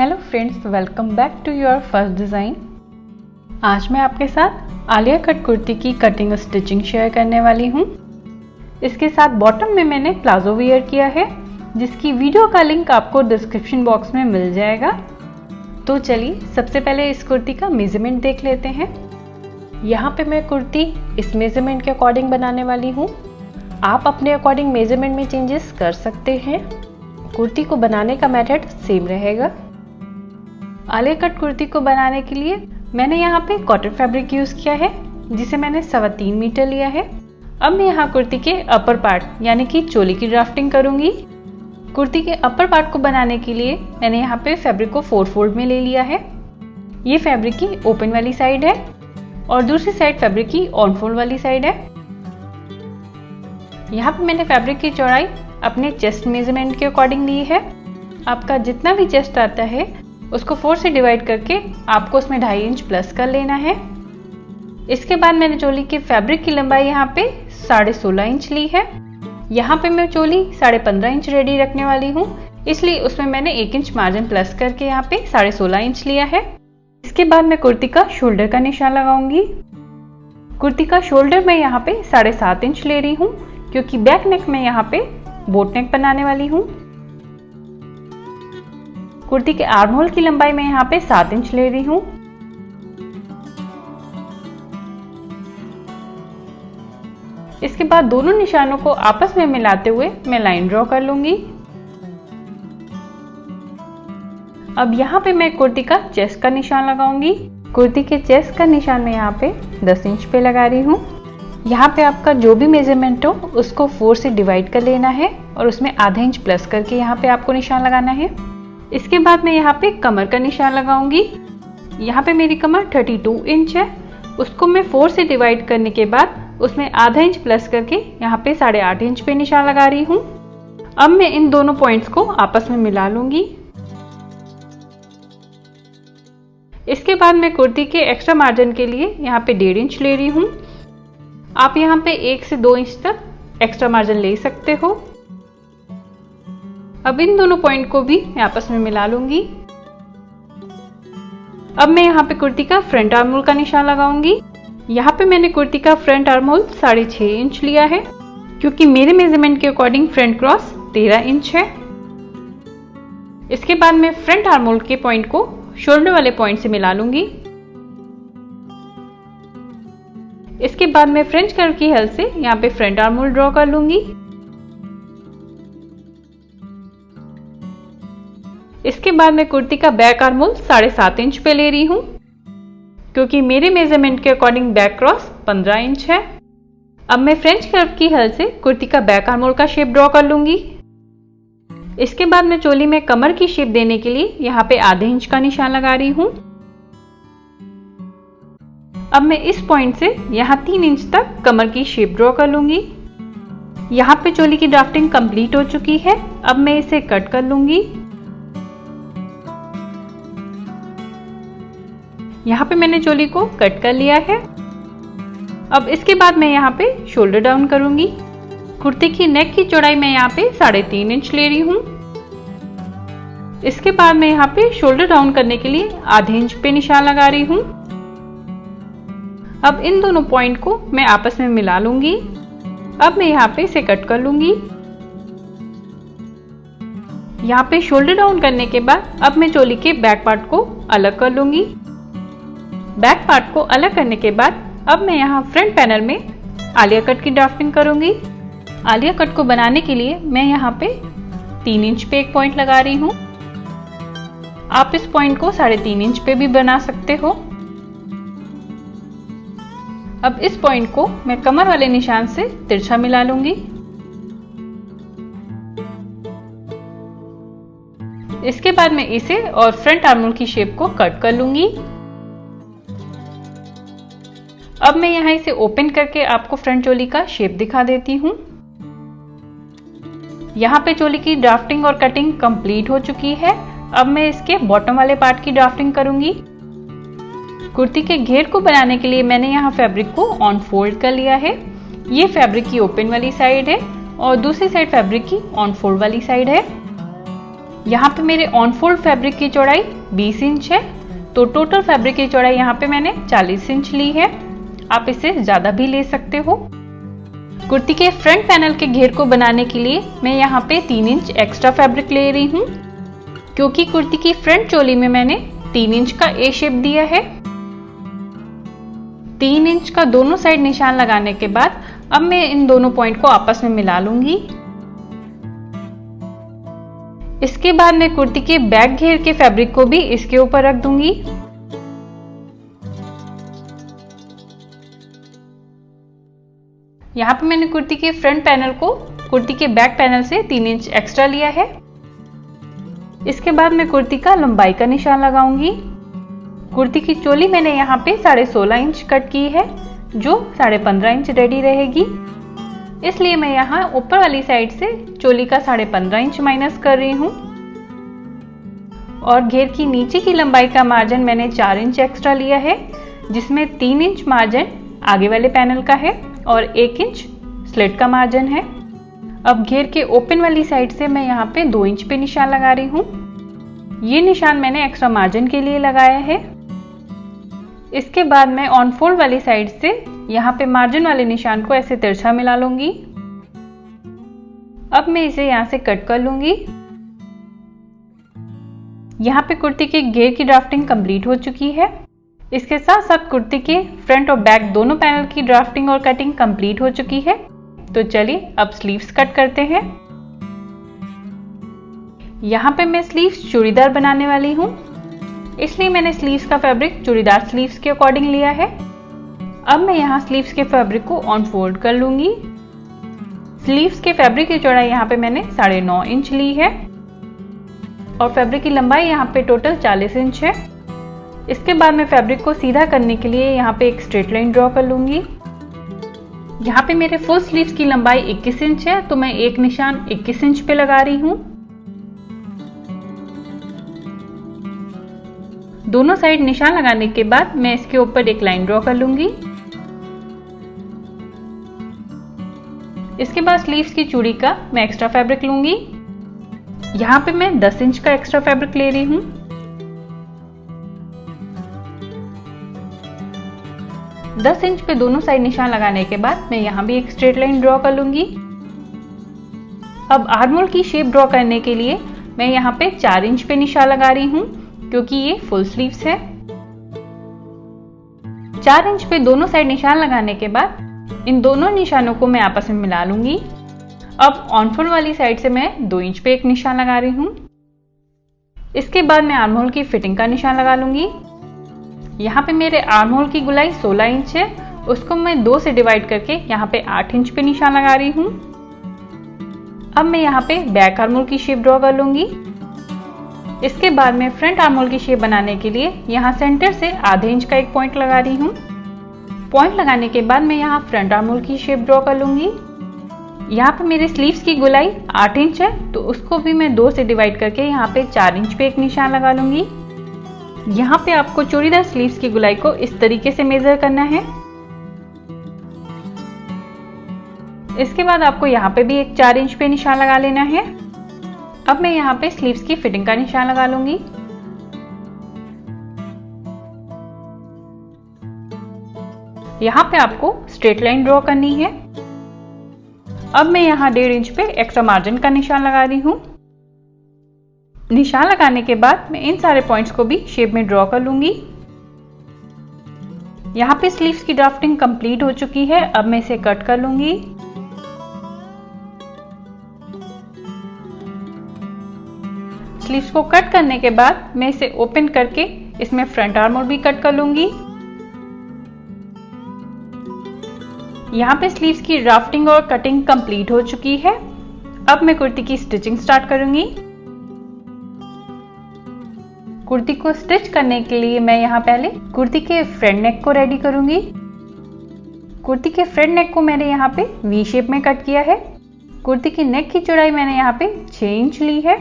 Hello friends, welcome back to your first design. आज मैं आपके साथ आलिया कट कुर्ती की कटिंग और स्टिचिंग शेयर करने वाली हूँ। इसके साथ बॉटम में मैंने प्लाजो वेयर किया है, जिसकी वीडियो का लिंक आपको डिस्क्रिप्शन बॉक्स में मिल जाएगा। तो चलिए सबसे पहले इस कुर्ती का मेजरमेंट देख लेते हैं। यहाँ पे मैं कुर्ती इस मेजरमेंट के अकॉर्डिंग बनाने वाली हूँ। आप अपने अकॉर्डिंग मेजरमेंट में चेंजेस कर सकते हैं। कुर्ती को बनाने का मेथड सेम रहेगा। आलिया कट कुर्ती को बनाने के लिए मैंने यहाँ पे कॉटन फैब्रिक यूज किया है, जिसे मैंने 3.25 मीटर लिया है। अब मैं यहाँ कुर्ती के अपर पार्ट यानी कि चोली की ड्राफ्टिंग करूंगी। कुर्ती के अपर पार्ट को बनाने के लिए मैंने यहाँ पे फैब्रिक को 4 फोल्ड में ले लिया है। ये फैब्रिक की ओपन वाली साइड है और दूसरी साइड फैब्रिक की ऑन फोल्ड वाली साइड है। यहाँ पे मैंने फैब्रिक की चौड़ाई अपने चेस्ट मेजरमेंट के अकॉर्डिंग ली है। आपका जितना भी चेस्ट आता है उसको 4 से डिवाइड करके आपको उसमें 2.5 इंच प्लस कर लेना है। इसके बाद मैंने चोली के फैब्रिक की लंबाई यहाँ पे 16.5 इंच ली है। यहाँ पे मैं चोली 15.5 इंच रेडी रखने वाली हूँ, इसलिए उसमें मैंने 1 इंच मार्जिन प्लस करके यहाँ पे 16.5 इंच लिया है। इसके बाद मैं कुर्ती का शोल्डर का निशान लगाऊंगी। कुर्ती का शोल्डर मैं यहाँ पे 7.5 इंच ले रही हूँ, क्योंकि बैक नेक में यहाँ पे बोट नेक बनाने वाली हूँ। कुर्ती के आर्म होल की लंबाई मैं यहाँ पे 7 इंच ले रही हूँ। इसके बाद दोनों निशानों को आपस में मिलाते हुए मैं लाइन ड्रॉ कर लूंगी। अब यहाँ पे मैं कुर्ती का चेस्ट का निशान लगाऊंगी। कुर्ती के चेस्ट का निशान मैं यहाँ पे 10 इंच पे लगा रही हूँ। यहाँ पे आपका जो भी मेजरमेंट हो उसको 4 से डिवाइड कर लेना है और उसमें आधा इंच प्लस करके यहाँ पे आपको निशान लगाना है। इसके बाद मैं यहाँ पे कमर का निशान लगाऊंगी। यहाँ पे मेरी कमर 32 इंच है, उसको मैं 4 से डिवाइड करने के बाद उसमें आधा इंच प्लस करके यहाँ पे 8.5 इंच पे निशान लगा रही हूँ। अब मैं इन दोनों पॉइंट्स को आपस में मिला लूंगी। इसके बाद मैं कुर्ती के एक्स्ट्रा मार्जिन के लिए यहाँ पे 1.5 इंच ले रही हूँ। आप यहाँ पे 1 से 2 इंच तक एक्स्ट्रा मार्जिन ले सकते हो। अब इन दोनों पॉइंट को भी मैं आपस में मिला लूंगी। अब मैं यहाँ पे कुर्ती का फ्रंट आर्म होल का निशान लगाऊंगी। यहाँ पे मैंने कुर्ती का फ्रंट आर्म होल 6.5 इंच लिया है, क्योंकि मेरे मेजरमेंट के अकॉर्डिंग फ्रंट क्रॉस 13 इंच है। इसके बाद मैं फ्रंट आर्म होल के पॉइंट को शोल्डर वाले पॉइंट से मिला लूंगी। इसके बाद मैं फ्रेंच कर्व की हेल्प से यहाँ पे फ्रंट आर्म होल ड्रॉ कर लूंगी। इसके बाद मैं कुर्ती का बैक आर्म होल 7.5 इंच पे ले रही हूँ, क्योंकि मेरे मेजरमेंट के अकॉर्डिंग बैक क्रॉस 15 इंच है। अब मैं फ्रेंच कर्व की हेल्प से कुर्ती का बैक आर्म होल का शेप ड्रॉ कर लूंगी। इसके बाद मैं चोली में कमर की शेप देने के लिए यहाँ पे आधे इंच का निशान लगा रही हूँ। अब मैं इस पॉइंट से यहाँ 3 इंच तक कमर की शेप ड्रॉ कर लूंगी। यहाँ पे चोली की ड्राफ्टिंग कंप्लीट हो चुकी है। अब मैं इसे कट कर लूंगी। यहाँ पे मैंने चोली को कट कर लिया है। अब इसके बाद मैं यहाँ पे शोल्डर डाउन करूंगी। कुर्ती की नेक की चौड़ाई मैं यहाँ पे 3.5 इंच ले रही हूँ। इसके बाद मैं यहाँ पे शोल्डर डाउन करने के लिए आधे इंच पे निशान लगा रही हूँ। अब इन दोनों पॉइंट को मैं आपस में मिला लूंगी। अब मैं यहाँ पे इसे कट कर लूंगी। यहाँ पे शोल्डर डाउन करने के बाद अब मैं चोली के बैक पार्ट को अलग कर लूंगी। बैक पार्ट को अलग करने के बाद अब मैं यहाँ फ्रंट पैनल में आलिया कट की ड्राफ्टिंग करूंगी। आलिया कट को बनाने के लिए मैं यहाँ पे 3 इंच पे एक पॉइंट लगा रही हूँ। आप इस पॉइंट को 3.5 इंच पे भी बना सकते हो। अब इस पॉइंट को मैं कमर वाले निशान से तिरछा मिला लूंगी। इसके बाद मैं इसे और फ्रंट आर्म होल की शेप को कट कर लूंगी। अब मैं यहाँ इसे ओपन करके आपको फ्रंट चोली का शेप दिखा देती हूँ। यहाँ पे चोली की ड्राफ्टिंग और कटिंग कंप्लीट हो चुकी है। अब मैं इसके बॉटम वाले पार्ट की ड्राफ्टिंग करूंगी। कुर्ती के घेर को बनाने के लिए मैंने यहाँ फैब्रिक को ऑन फोल्ड कर लिया है। ये फैब्रिक की ओपन वाली साइड है और दूसरी साइड फैब्रिक की ऑन फोल्ड वाली साइड है। यहाँ पे मेरे ऑन फोल्ड फैब्रिक की चौड़ाई 20 इंच है, तो टोटल फैब्रिक की चौड़ाई यहाँ पे मैंने 40 इंच ली है। आप इसे ज्यादा भी ले सकते हो। कुर्ती के फ्रंट पैनल के घेर को बनाने के लिए मैं यहाँ पे 3 इंच एक्स्ट्रा फैब्रिक ले रही हूँ, क्योंकि कुर्ती की फ्रंट चोली में मैंने 3 इंच का ए शेप दिया है। 3 इंच का दोनों साइड निशान लगाने के बाद अब मैं इन दोनों पॉइंट को आपस में मिला लूंगी। इसके बाद मैं कुर्ती के बैक घेर के फैब्रिक को भी इसके ऊपर रख दूंगी। यहाँ पे मैंने कुर्ती के फ्रंट पैनल को कुर्ती के बैक पैनल से 3 इंच एक्स्ट्रा लिया है। इसके बाद मैं कुर्ती का लंबाई का निशान लगाऊंगी। कुर्ती की चोली मैंने यहाँ पे 16.5 इंच कट की है, जो 15.5 इंच रेडी रहेगी। इसलिए मैं यहाँ ऊपर वाली साइड से चोली का 15.5 इंच माइनस कर रही हूँ। और घेर की नीचे की लंबाई का मार्जिन मैंने 4 इंच एक्स्ट्रा लिया है, जिसमें 3 इंच मार्जिन आगे वाले पैनल का है और 1 इंच स्लिट का मार्जिन है। अब घेर के ओपन वाली साइड से मैं यहाँ पे 2 इंच पे निशान लगा रही हूँ। ये निशान मैंने एक्स्ट्रा मार्जिन के लिए लगाया है। इसके बाद मैं ऑन फोल्ड वाली साइड से यहाँ पे मार्जिन वाले निशान को ऐसे तिरछा मिला लूंगी। अब मैं इसे यहाँ से कट कर लूंगी। यहाँ पे कुर्ती के घेर की ड्राफ्टिंग कंप्लीट हो चुकी है। इसके साथ साथ कुर्ती के फ्रंट और बैक दोनों पैनल की ड्राफ्टिंग और कटिंग कंप्लीट हो चुकी है। तो चलिए अब स्लीव्स कट करते हैं। यहाँ पे मैं स्लीव्स चूड़ीदार बनाने वाली हूँ, इसलिए मैंने स्लीव्स का फैब्रिक चूड़ीदार स्लीव्स के अकॉर्डिंग लिया है। अब मैं यहाँ स्लीव्स के फैब्रिक को ऑन फोल्ड कर लूंगी। स्लीव्स के फैब्रिक की चौड़ाई यहाँ पे मैंने 9.5 इंच ली है और फैब्रिक की लंबाई यहाँ पे टोटल 40 इंच है। इसके बाद मैं फैब्रिक को सीधा करने के लिए यहाँ पे एक स्ट्रेट लाइन ड्रॉ कर लूंगी। यहाँ पे मेरे फुल स्लीव्स की लंबाई 21 इंच है, तो मैं एक निशान 21 इंच पे लगा रही हूँ। दोनों साइड निशान लगाने के बाद मैं इसके ऊपर एक लाइन ड्रॉ कर लूंगी। इसके बाद स्लीव्स की चूड़ी का मैं एक्स्ट्रा फैब्रिक लूंगी। यहाँ पे मैं 10 इंच का एक्स्ट्रा फैब्रिक ले रही हूँ। दस इंच पे दोनों साइड निशान लगाने के बाद मैं यहाँ भी एक स्ट्रेट लाइन ड्रॉ कर लूंगी। अब आर्महोल की शेप ड्रॉ करने के लिए मैं यहाँ पे 4 इंच पे निशान लगा रही हूँ, क्योंकि ये फुल स्लीव्स है। 4 इंच पे दोनों साइड निशान लगाने के बाद इन दोनों निशानों को मैं आपस में मिला लूंगी। अब ऑन फोल्ड वाली साइड से मैं 2 इंच पे एक निशान लगा रही हूँ। इसके बाद मैं आर्महोल की फिटिंग का निशान लगा लूंगी। यहाँ पे मेरे आर्महोल की गोलाई 16 इंच है, उसको मैं 2 से डिवाइड करके यहाँ पे 8 इंच पे निशान लगा रही हूँ। अब मैं यहाँ पे बैक आर्महोल की शेप ड्रॉ कर लूंगी। इसके बाद मैं फ्रंट आर्महोल की शेप बनाने के लिए यहाँ सेंटर से आधे इंच का एक पॉइंट लगा रही हूँ। पॉइंट लगाने के बाद मैं यहाँ फ्रंट आर्महोल की शेप ड्रॉ कर लूंगी। यहाँ पे मेरे स्लीव्स की गोलाई 8 इंच है, तो उसको भी मैं 2 से डिवाइड करके यहाँ पे 4 इंच पे एक निशान लगा लूंगी। यहाँ पे आपको चूड़ीदार स्लीव्स की गोलाई को इस तरीके से मेजर करना है। इसके बाद आपको यहाँ पे भी एक 4 इंच पे निशान लगा लेना है। अब मैं यहाँ पे स्लीव्स की फिटिंग का निशान लगा लूंगी। यहाँ पे आपको स्ट्रेट लाइन ड्रॉ करनी है। अब मैं यहाँ 1.5 इंच पे एक्स्ट्रा मार्जिन का निशान लगा रही हूँ। निशान लगाने के बाद मैं इन सारे पॉइंट्स को भी शेप में ड्रॉ कर लूंगी। यहाँ पे स्लीव्स की ड्राफ्टिंग कंप्लीट हो चुकी है। अब मैं इसे कट कर लूंगी। स्लीव्स को कट करने के बाद मैं इसे ओपन करके इसमें फ्रंट आर्महोल भी कट कर लूंगी। यहाँ पे स्लीव्स की ड्राफ्टिंग और कटिंग कंप्लीट हो चुकी है। अब मैं कुर्ती की स्टिचिंग स्टार्ट करूंगी। कुर्ती को स्टिच करने के लिए मैं यहाँ पहले कुर्ती के फ्रंट नेक को रेडी करूंगी। कुर्ती के फ्रंट नेक को मैंने यहाँ पे वी शेप में कट किया है। कुर्ती की नेक की चौड़ाई मैंने यहाँ पे 6 इंच ली है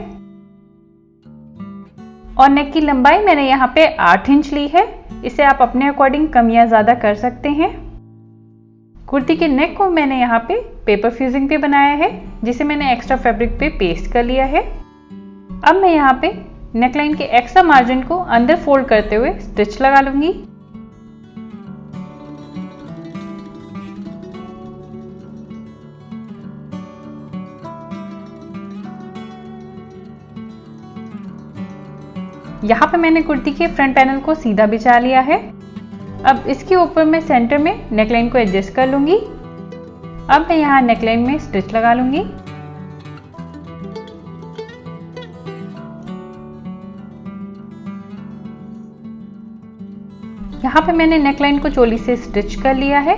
और नेक की लंबाई मैंने यहाँ पे 8 इंच ली है। इसे आप अपने अकॉर्डिंग कम या ज्यादा कर सकते हैं। कुर्ती के नेक को मैंने यहाँ पे पेपर फ्यूजिंग पे बनाया है, जिसे मैंने एक्स्ट्रा फैब्रिक पे पेस्ट कर लिया है। अब मैं यहाँ पे नेकलाइन के एक्स्ट्रा मार्जिन को अंदर फोल्ड करते हुए स्टिच लगा लूंगी। यहाँ पे मैंने कुर्ती के फ्रंट पैनल को सीधा बिछा लिया है। अब इसके ऊपर मैं सेंटर में नेकलाइन को एडजस्ट कर लूंगी। अब मैं यहाँ नेकलाइन में स्टिच लगा लूंगी। यहाँ पे मैंने नेकलाइन को चोली से स्टिच कर लिया है।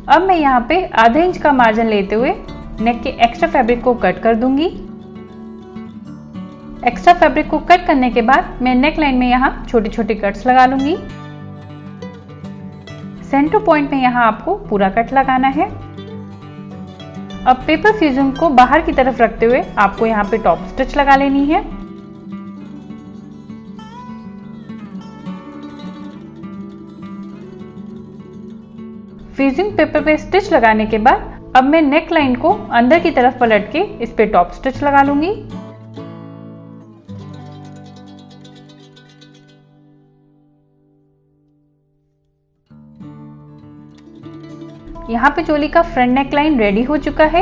अब मैं यहाँ पे आधा इंच का मार्जिन लेते हुए नेक के एक्स्ट्रा फैब्रिक को कट कर दूंगी। एक्स्ट्रा फैब्रिक को कट करने के बाद मैं नेक लाइन में यहाँ छोटे छोटे कट्स लगा लूंगी। सेंटर पॉइंट में यहाँ आपको पूरा कट लगाना है। अब पेपर फ्यूजन को बाहर की तरफ रखते हुए आपको यहाँ पे टॉप स्टिच लगा लेनी है। फ्यूजिंग पेपर पे स्टिच लगाने के बाद अब मैं नेक लाइन को अंदर की तरफ पलट के इस पे टॉप स्टिच लगा लूंगी। यहाँ पे चोली का फ्रंट नेक लाइन रेडी हो चुका है।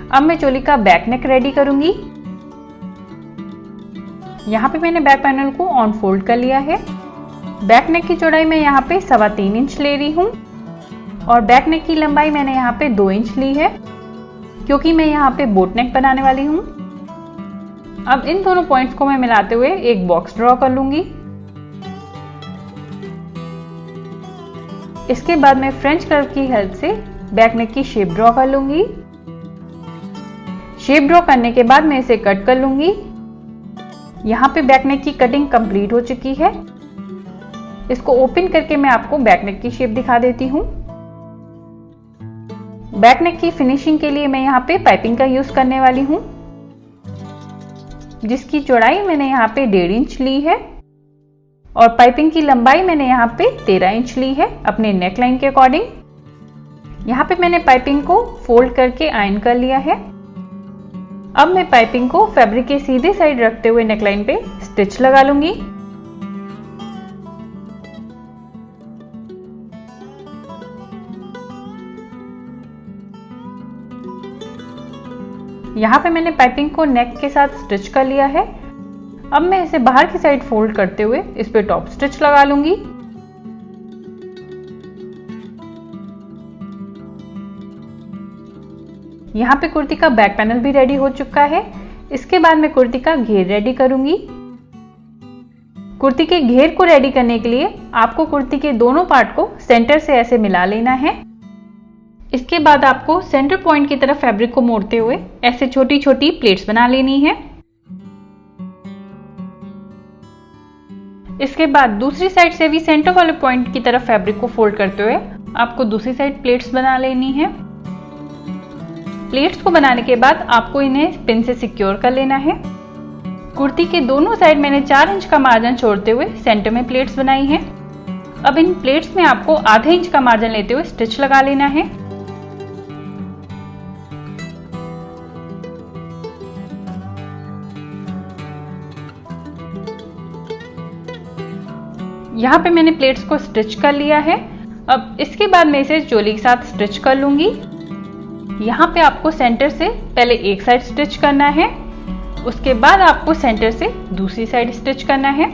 अब मैं चोली का बैक नेक रेडी करूंगी। यहाँ पे मैंने बैक पैनल को ऑन फोल्ड कर लिया है। बैक नेक की चौड़ाई मैं यहाँ पे 3.25 इंच ले रही हूँ और बैक नेक की लंबाई मैंने यहाँ पे 2 इंच ली है, क्योंकि मैं यहाँ पे बोट नेक बनाने वाली हूँ। अब इन दोनों पॉइंट्स को मैं मिलाते हुए एक बॉक्स ड्रॉ कर लूंगी। इसके बाद मैं फ्रेंच कर्व की हेल्प से बैक नेक की शेप ड्रॉ कर लूंगी। शेप ड्रॉ करने के बाद मैं इसे कट कर लूंगी। यहाँ पे बैक नेक की कटिंग कंप्लीट हो चुकी है। इसको ओपन करके मैं आपको बैक नेक की शेप दिखा देती हूँ। बैक नेक की फिनिशिंग के लिए मैं यहाँ पे पाइपिंग का यूज करने वाली हूँ, जिसकी चौड़ाई मैंने यहाँ पे 1.5 इंच ली है और पाइपिंग की लंबाई मैंने यहाँ पे 13 इंच ली है अपने नेक लाइन के अकॉर्डिंग। यहाँ पे मैंने पाइपिंग को फोल्ड करके आयरन कर लिया है। अब मैं पाइपिंग को फैब्रिक के सीधे साइड रखते हुए नेकलाइन पे स्टिच लगा लूंगी। यहाँ पे मैंने पाइपिंग को नेक के साथ स्टिच कर लिया है। अब मैं इसे बाहर की साइड फोल्ड करते हुए इस पे टॉप स्टिच लगा लूंगी। यहाँ पे कुर्ती का बैक पैनल भी रेडी हो चुका है। इसके बाद मैं कुर्ती का घेर रेडी करूंगी। कुर्ती के घेर को रेडी करने के लिए आपको कुर्ती के दोनों पार्ट को सेंटर से ऐसे मिला लेना है। इसके बाद आपको सेंटर पॉइंट की तरफ फैब्रिक को मोड़ते हुए ऐसे छोटी छोटी प्लेट्स बना लेनी है। इसके बाद दूसरी साइड से भी सेंटर वाले पॉइंट की तरफ फैब्रिक को फोल्ड करते हुए आपको दूसरी साइड प्लेट्स बना लेनी है। प्लेट्स को बनाने के बाद आपको इन्हें पिन से सिक्योर कर लेना है। कुर्ती के दोनों साइड मैंने 4 इंच का मार्जिन छोड़ते हुए सेंटर में प्लेट्स बनाई हैं। अब इन प्लेट्स में आपको आधे इंच का मार्जिन लेते हुए स्टिच लगा लेना है। यहाँ पे मैंने प्लेट्स को स्टिच कर लिया है। अब इसके बाद मैं इसे चोली के साथ स्टिच कर लूंगी। यहाँ पे आपको सेंटर से पहले एक साइड स्टिच करना है, उसके बाद आपको सेंटर से दूसरी साइड स्टिच करना है।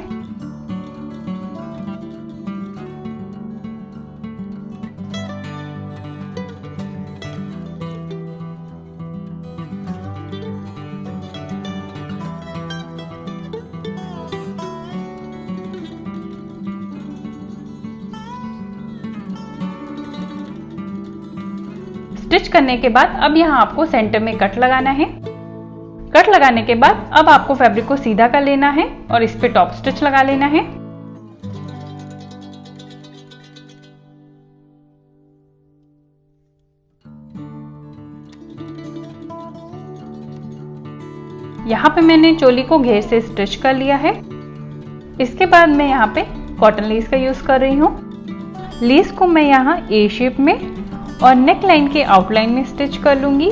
स्टिच करने के बाद अब यहाँ आपको सेंटर में कट लगाना है। कट लगाने के बाद अब आपको फैब्रिक को सीधा कर लेना है और इस पे टॉप स्टिच लगा लेना है। यहाँ पे मैंने चोली को घेर से स्टिच कर लिया है। इसके बाद मैं यहाँ पे कॉटन लेस का यूज कर रही हूँ। लेस को मैं यहाँ ए शेप में और नेक लाइन के आउटलाइन में स्टिच कर लूंगी।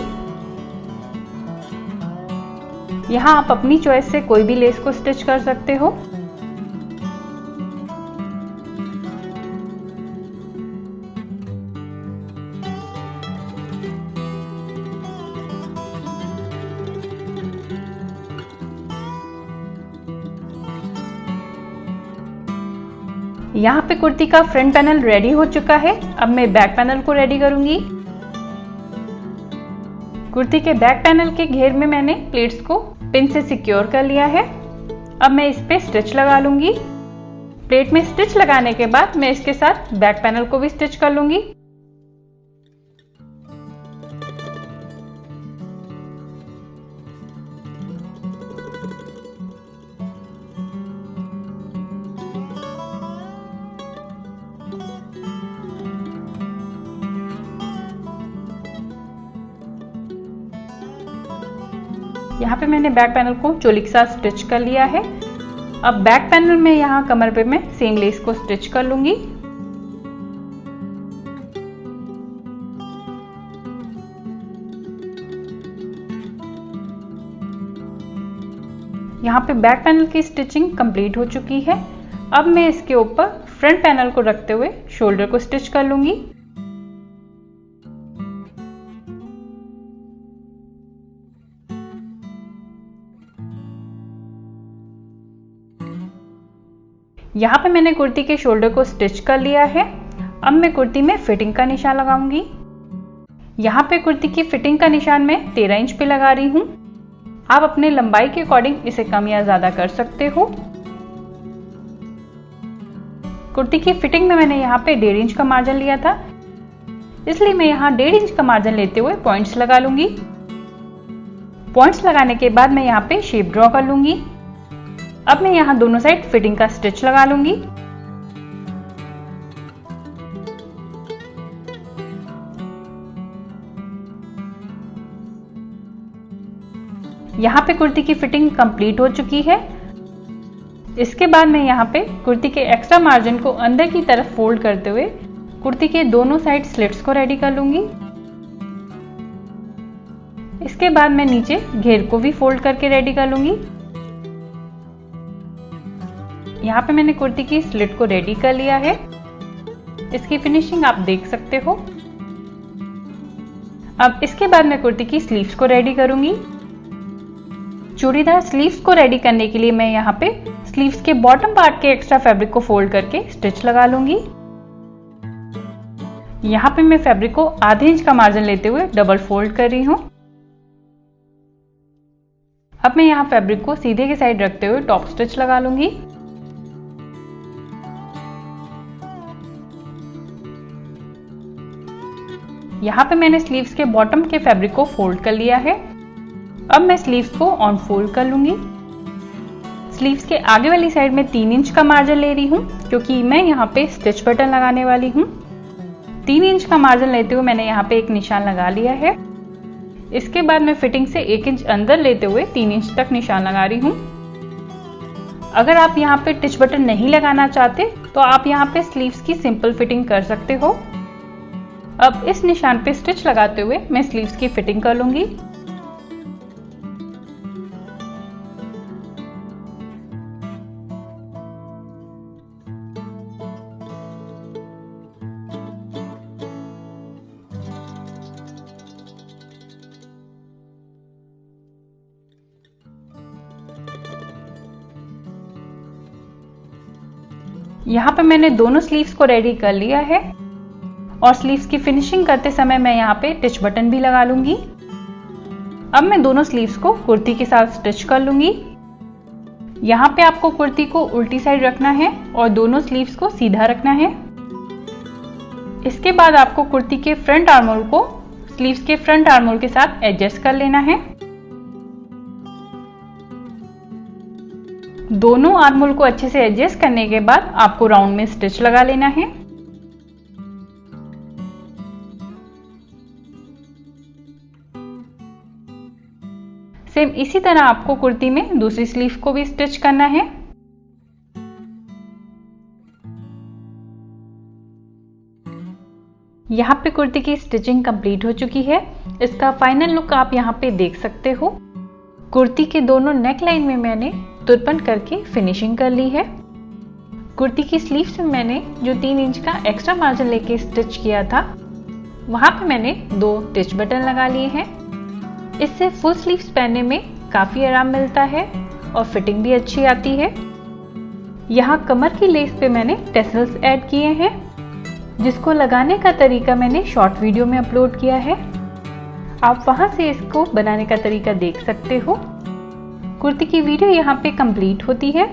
यहाँ आप अपनी चॉइस से कोई भी लेस को स्टिच कर सकते हो। यहाँ पे कुर्ती का फ्रंट पैनल रेडी हो चुका है। अब मैं बैक पैनल को रेडी करूंगी। कुर्ती के बैक पैनल के घेर में मैंने प्लेट्स को पिन से सिक्योर कर लिया है। अब मैं इस पे स्टिच लगा लूंगी। प्लेट में स्टिच लगाने के बाद मैं इसके साथ बैक पैनल को भी स्टिच कर लूंगी। यहाँ पे मैंने बैक पैनल को चोली के साथ स्टिच कर लिया है। अब बैक पैनल में यहाँ कमर पे मैं सेम लेस को स्टिच कर लूंगी। यहाँ पे बैक पैनल की स्टिचिंग कंप्लीट हो चुकी है। अब मैं इसके ऊपर फ्रंट पैनल को रखते हुए शोल्डर को स्टिच कर लूंगी। यहाँ पे मैंने कुर्ती के शोल्डर को स्टिच कर लिया है। अब मैं कुर्ती में फिटिंग का निशान लगाऊंगी। यहाँ पे कुर्ती की फिटिंग का निशान मैं 13 इंच पे लगा रही हूँ। आप अपने लंबाई के अकॉर्डिंग इसे कम या ज्यादा कर सकते हो। कुर्ती की फिटिंग में मैंने यहाँ पे 1.5 इंच का मार्जिन लिया था, इसलिए मैं यहाँ 1.5 इंच का मार्जिन लेते हुए पॉइंट्स लगा लूंगी। पॉइंट्स लगाने के बाद मैं यहाँ पे शेप ड्रॉ कर लूंगी। अब मैं यहाँ दोनों साइड फिटिंग का स्टिच लगा लूंगी। यहाँ पे कुर्ती की फिटिंग कंप्लीट हो चुकी है। इसके बाद मैं यहाँ पे कुर्ती के एक्स्ट्रा मार्जिन को अंदर की तरफ फोल्ड करते हुए कुर्ती के दोनों साइड स्लिट्स को रेडी कर लूंगी। इसके बाद मैं नीचे घेर को भी फोल्ड करके रेडी कर लूंगी। यहाँ पे मैंने कुर्ती की स्लिट को रेडी कर लिया है। इसकी फिनिशिंग आप देख सकते हो। अब इसके बाद मैं कुर्ती की स्लीव्स को रेडी करूंगी। चूड़ीदार स्लीव्स को रेडी करने के लिए मैं यहाँ पे स्लीव्स के बॉटम पार्ट के एक्स्ट्रा फैब्रिक को फोल्ड करके स्टिच लगा लूंगी। यहाँ पे मैं फैब्रिक को आधे इंच का मार्जिन लेते हुए डबल फोल्ड कर रही हूँ। अब मैं यहाँ फैब्रिक को सीधे के साइड रखते हुए टॉप स्टिच लगा लूंगी। यहाँ पे मैंने स्लीव्स के बॉटम के फैब्रिक को फोल्ड कर लिया है। अब मैं स्लीव्स को ऑन फोल्ड कर लूंगी। स्लीव्स के आगे वाली साइड में 3 इंच का मार्जिन ले रही हूँ, क्योंकि मैं यहाँ पे स्टिच बटन लगाने वाली हूँ। 3 इंच का मार्जिन लेते हुए मैंने यहाँ पे एक निशान लगा लिया है। इसके बाद मैं फिटिंग से 1 इंच अंदर लेते हुए 3 इंच तक निशान लगा रही हूँ। अगर आप यहाँ पे टिच बटन नहीं लगाना चाहते तो आप यहाँ पे स्लीव्स की सिंपल फिटिंग कर सकते हो। अब इस निशान पे स्टिच लगाते हुए मैं स्लीव्स की फिटिंग कर लूंगी। यहाँ पे मैंने दोनों स्लीव्स को रेडी कर लिया है और स्लीव्स की फिनिशिंग करते समय मैं यहाँ पे टिच बटन भी लगा लूंगी। अब मैं दोनों स्लीव्स को कुर्ती के साथ स्टिच कर लूंगी। यहाँ पे आपको कुर्ती को उल्टी साइड रखना है और दोनों स्लीव्स को सीधा रखना है। इसके बाद आपको कुर्ती के फ्रंट आर्महोल को स्लीव्स के फ्रंट आर्महोल के साथ एडजस्ट कर लेना है। दोनों आर्महोल को अच्छे से एडजस्ट करने के बाद आपको राउंड में स्टिच लगा लेना है। सेम इसी तरह आपको कुर्ती में दूसरी स्लीव को भी स्टिच करना है। यहाँ पे कुर्ती की स्टिचिंग कंप्लीट हो चुकी है। इसका फाइनल लुक आप यहाँ पे देख सकते हो। कुर्ती के दोनों नेक लाइन में मैंने तुरपन करके फिनिशिंग कर ली है। कुर्ती की स्लीव्स में मैंने जो 3 इंच का एक्स्ट्रा मार्जिन लेके स्टिच किया था, वहां पे मैंने 2 टिच बटन लगा लिए हैं। इससे फुल स्लीव्स पहनने में काफी आराम मिलता है और फिटिंग भी अच्छी आती है। यहाँ कमर की लेस पे मैंने टेसल्स ऐड किए हैं, जिसको लगाने का तरीका मैंने शॉर्ट वीडियो में अपलोड किया है। आप वहां से इसको बनाने का तरीका देख सकते हो। कुर्ती की वीडियो यहाँ पे कंप्लीट होती है।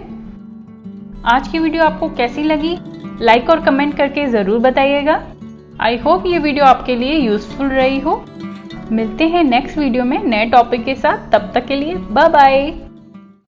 आज की वीडियो आपको कैसी लगी, लाइक और कमेंट करके ज़रूर बताइएगा। आई होप ये वीडियो आपके लिए यूजफुल रही हो। मिलते हैं नेक्स्ट वीडियो में नए टॉपिक के साथ। तब तक के लिए बाय बाय।